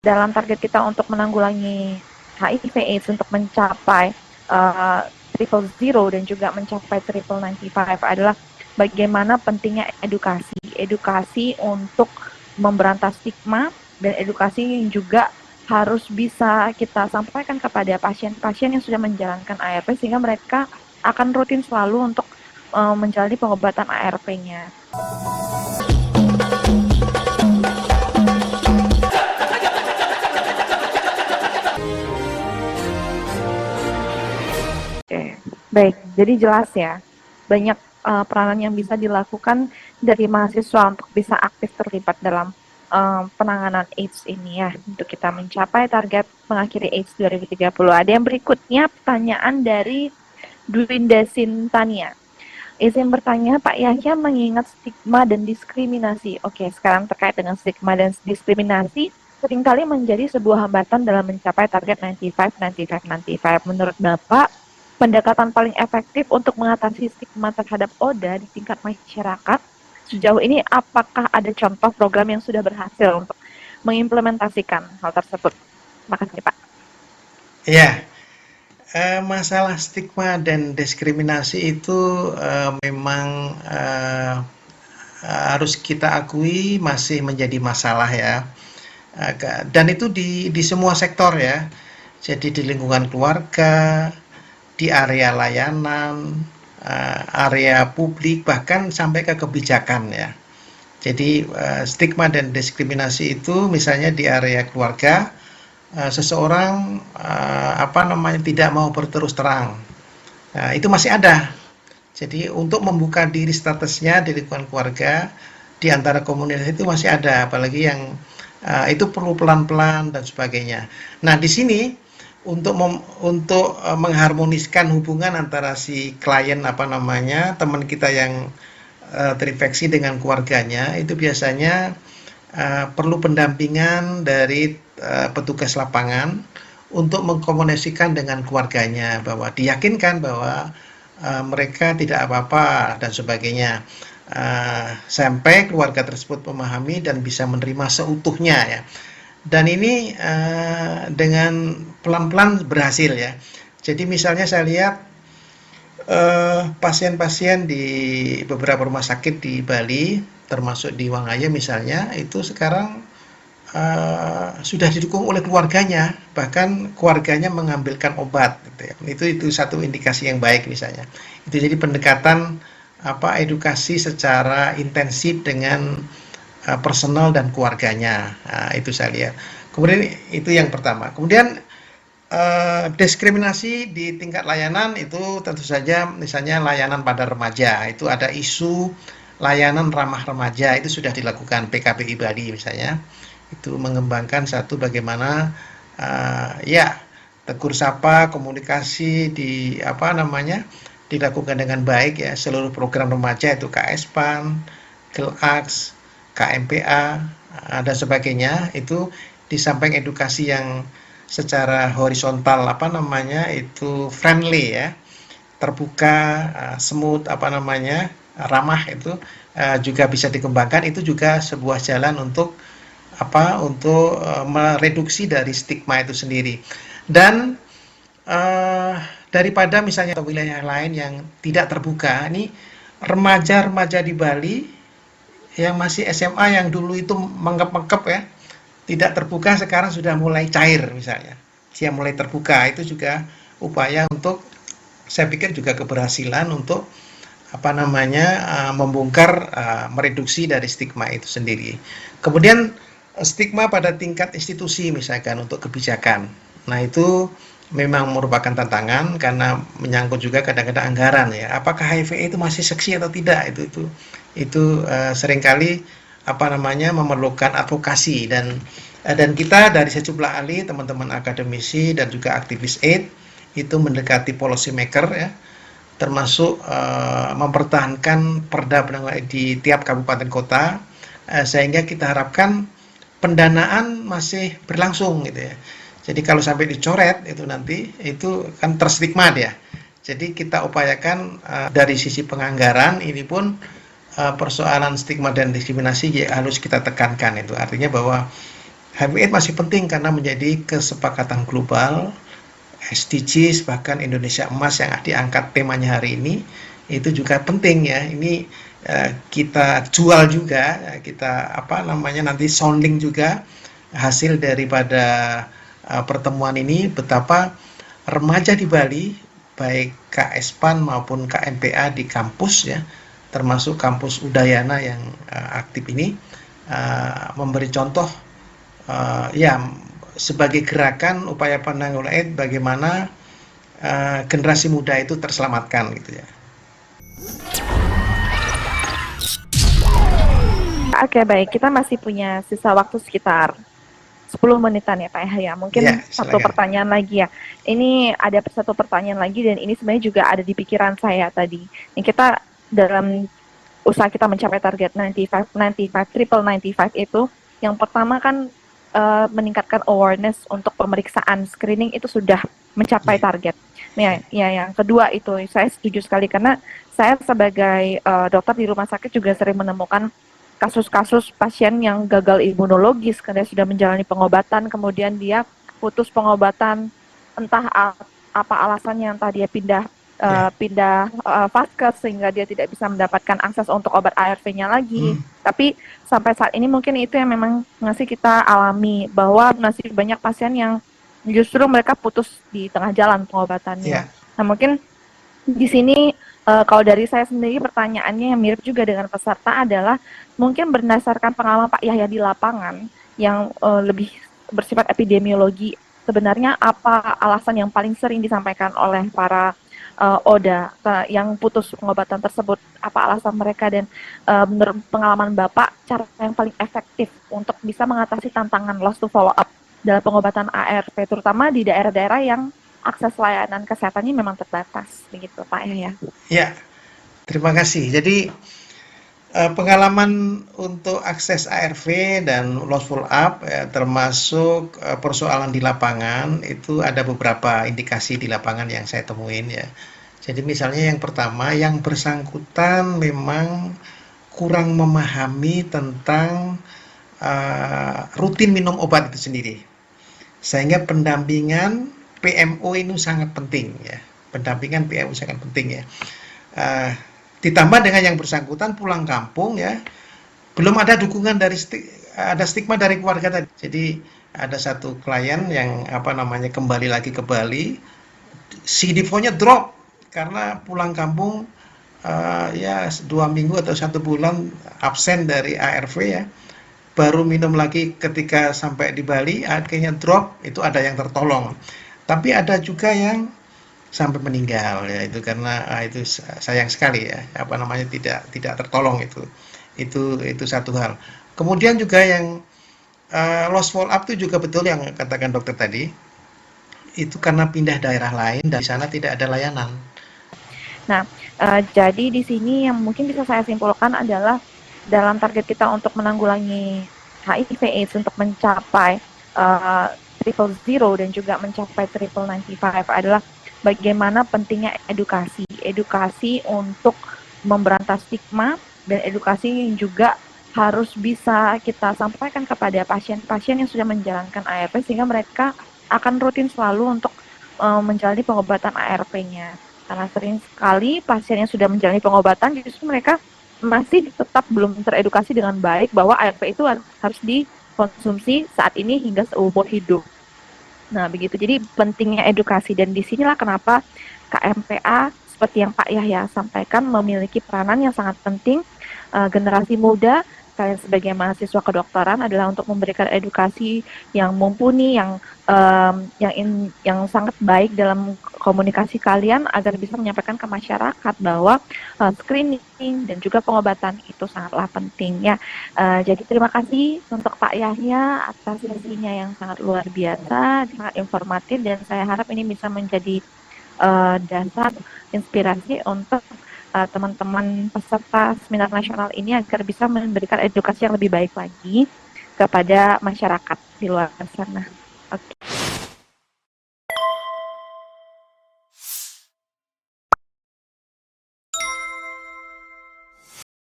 dalam target kita untuk menanggulangi HIV/AIDS untuk mencapai triple zero dan juga mencapai triple 95 adalah bagaimana pentingnya edukasi untuk memberantas stigma, dan edukasi yang juga harus bisa kita sampaikan kepada pasien-pasien yang sudah menjalankan ARV sehingga mereka akan rutin selalu untuk menjalani pengobatan ARV-nya. Oke, baik. Jadi jelas ya, banyak peranan yang bisa dilakukan dari mahasiswa untuk bisa aktif terlibat dalam penanganan AIDS ini ya, untuk kita mencapai target mengakhiri AIDS 2030. Ada yang berikutnya, pertanyaan dari Dwinda Sintania. Izin bertanya, Pak Yahya, mengingat stigma dan diskriminasi. Oke, sekarang terkait dengan stigma dan diskriminasi, seringkali menjadi sebuah hambatan dalam mencapai target 95. Menurut Bapak, pendekatan paling efektif untuk mengatasi stigma terhadap ODA di tingkat masyarakat sejauh ini, apakah ada contoh program yang sudah berhasil untuk mengimplementasikan hal tersebut? Terima kasih, Pak. Ya, masalah stigma dan diskriminasi itu memang harus kita akui masih menjadi masalah ya. Dan itu di semua sektor ya. Jadi di lingkungan keluarga, di area layanan, area publik, bahkan sampai ke kebijakan ya. Jadi stigma dan diskriminasi itu misalnya di area keluarga, seseorang tidak mau berterus terang. Nah, itu masih ada. Jadi untuk membuka diri statusnya di lingkungan keluarga, di antara komunitas itu masih ada, apalagi yang itu perlu pelan-pelan dan sebagainya. Nah, di sini untuk mengharmoniskan hubungan antara si klien teman kita yang terinfeksi dengan keluarganya, itu biasanya perlu pendampingan dari petugas lapangan untuk mengkomunikasikan dengan keluarganya, bahwa diyakinkan bahwa mereka tidak apa-apa dan sebagainya, sampai keluarga tersebut memahami dan bisa menerima seutuhnya ya. Dan ini dengan pelan-pelan berhasil ya. Jadi misalnya saya lihat pasien-pasien di beberapa rumah sakit di Bali, termasuk di Wangaya misalnya, itu sekarang sudah didukung oleh keluarganya, bahkan keluarganya mengambilkan obat gitu ya. Itu satu indikasi yang baik misalnya. Itu jadi pendekatan edukasi secara intensif dengan personal dan keluarganya. Nah, itu saya lihat. Kemudian itu yang pertama. Kemudian diskriminasi di tingkat layanan itu tentu saja, misalnya layanan pada remaja, itu ada isu layanan ramah remaja, itu sudah dilakukan PKPI Bali misalnya. Itu mengembangkan satu bagaimana tegur sapa, komunikasi dilakukan dengan baik ya, seluruh program remaja itu KSPAN, GELAKS, KMPA dan sebagainya, itu disampaikan edukasi yang secara horizontal itu friendly ya, terbuka, smooth ramah, itu juga bisa dikembangkan. Itu juga sebuah jalan untuk mereduksi dari stigma itu sendiri. Dan daripada misalnya wilayah lain yang tidak terbuka, ini remaja-remaja di Bali yang masih SMA yang dulu itu mengkep-mengkep ya, tidak terbuka, sekarang sudah mulai cair misalnya. Dia mulai terbuka, itu juga upaya untuk, saya pikir juga keberhasilan untuk membongkar, mereduksi dari stigma itu sendiri. Kemudian stigma pada tingkat institusi misalkan untuk kebijakan. Nah, itu memang merupakan tantangan karena menyangkut juga kadang-kadang anggaran ya. Apakah HIV itu masih seksi atau tidak? Itu seringkali memerlukan advokasi, dan kita dari sejumlah ahli, teman-teman akademisi dan juga aktivis AIDS itu mendekati policy maker ya, termasuk mempertahankan perda di tiap kabupaten kota, sehingga kita harapkan pendanaan masih berlangsung gitu ya. Jadi kalau sampai dicoret itu nanti itu kan terstigma dia. Jadi kita upayakan dari sisi penganggaran ini pun persoalan stigma dan diskriminasi harus kita tekankan. Itu artinya bahwa HIV/AIDS masih penting karena menjadi kesepakatan global, SDGs, bahkan Indonesia Emas yang diangkat temanya hari ini, itu juga penting ya. Ini kita jual juga, kita apa namanya nanti sounding juga hasil daripada pertemuan ini betapa remaja di Bali, baik KSPAN maupun KMPA di kampus ya, termasuk kampus Udayana yang aktif ini, memberi contoh ya sebagai gerakan upaya penanggulangan AIDS bagaimana generasi muda itu terselamatkan gitu ya. Oke, baik. Kita masih punya sisa waktu sekitar 10 menitan ya Pak Yahya. Ya, Mungkin satu silakan. pertanyaan lagi ya. Ini ada satu pertanyaan lagi dan ini sebenarnya juga ada di pikiran saya tadi. Yang kita dalam usaha kita mencapai target 95 itu, yang pertama kan meningkatkan awareness untuk pemeriksaan screening itu sudah mencapai Ya, target. Ya, ya, yang kedua itu saya setuju sekali karena saya sebagai dokter di rumah sakit juga sering menemukan kasus-kasus pasien yang gagal imunologis karena sudah menjalani pengobatan, kemudian dia putus pengobatan, entah apa alasannya, entah dia ya. pindah vaskes sehingga dia tidak bisa mendapatkan akses untuk obat ARV-nya lagi. Hmm, Tapi sampai saat ini mungkin itu yang memang masih kita alami, bahwa masih banyak pasien yang justru mereka putus di tengah jalan pengobatannya. ya, Nah mungkin di sini kalau dari saya sendiri pertanyaannya yang mirip juga dengan peserta adalah mungkin berdasarkan pengalaman Pak Yahya di lapangan yang lebih bersifat epidemiologi, sebenarnya apa alasan yang paling sering disampaikan oleh para ODA yang putus pengobatan tersebut, apa alasan mereka, dan menurut pengalaman Bapak cara yang paling efektif untuk bisa mengatasi tantangan loss to follow up dalam pengobatan ARV terutama di daerah-daerah yang akses layanan kesehatannya memang terbatas, begitu Pak Yahya. ya. Terima kasih. Jadi pengalaman untuk akses ARV dan loss follow up ya, termasuk persoalan di lapangan itu ada beberapa indikasi di lapangan yang saya temuin ya. Jadi misalnya yang pertama yang bersangkutan memang kurang memahami tentang rutin minum obat itu sendiri. Sehingga pendampingan PMO ini sangat penting ya. Pendampingan PMO sangat penting ya. Uh, Ditambah dengan yang bersangkutan pulang kampung ya, belum ada dukungan dari ada stigma dari keluarga tadi. Jadi ada satu klien yang apa namanya kembali lagi ke Bali, CD4-nya drop karena pulang kampung ya 2 minggu atau 1 bulan absen dari ARV ya. Baru minum lagi ketika sampai di Bali, akhirnya drop, itu ada yang tertolong. Tapi ada juga yang sampai meninggal ya itu karena itu sayang sekali ya apa namanya tidak tertolong itu satu hal. Kemudian juga yang lost follow up itu juga betul yang katakan dokter tadi itu karena pindah daerah lain dan di sana tidak ada layanan. Nah, jadi di sini yang mungkin bisa saya simpulkan adalah dalam target kita untuk menanggulangi HIV/AIDS untuk mencapai triple zero dan juga mencapai triple 95 adalah bagaimana pentingnya edukasi untuk memberantas stigma, dan edukasi yang juga harus bisa kita sampaikan kepada pasien-pasien yang sudah menjalankan ARV sehingga mereka akan rutin selalu untuk menjalani pengobatan ARV-nya. Karena sering sekali pasien yang sudah menjalani pengobatan justru mereka masih tetap belum teredukasi dengan baik bahwa ARV itu harus dikonsumsi saat ini hingga seumur hidup. Nah, begitu. Jadi pentingnya edukasi, dan disinilah kenapa KMPA seperti yang Pak Yahya sampaikan memiliki peranan yang sangat penting. Generasi muda, kalian sebagai mahasiswa kedokteran adalah untuk memberikan edukasi yang mumpuni, yang sangat baik dalam komunikasi kalian agar bisa menyampaikan ke masyarakat bahwa screening dan juga pengobatan itu sangatlah penting ya. Jadi terima kasih untuk Pak Yahya atas sesinya yang sangat luar biasa, sangat informatif, dan saya harap ini bisa menjadi dasar inspirasi untuk teman-teman peserta seminar nasional ini agar bisa memberikan edukasi yang lebih baik lagi kepada masyarakat di luar sana.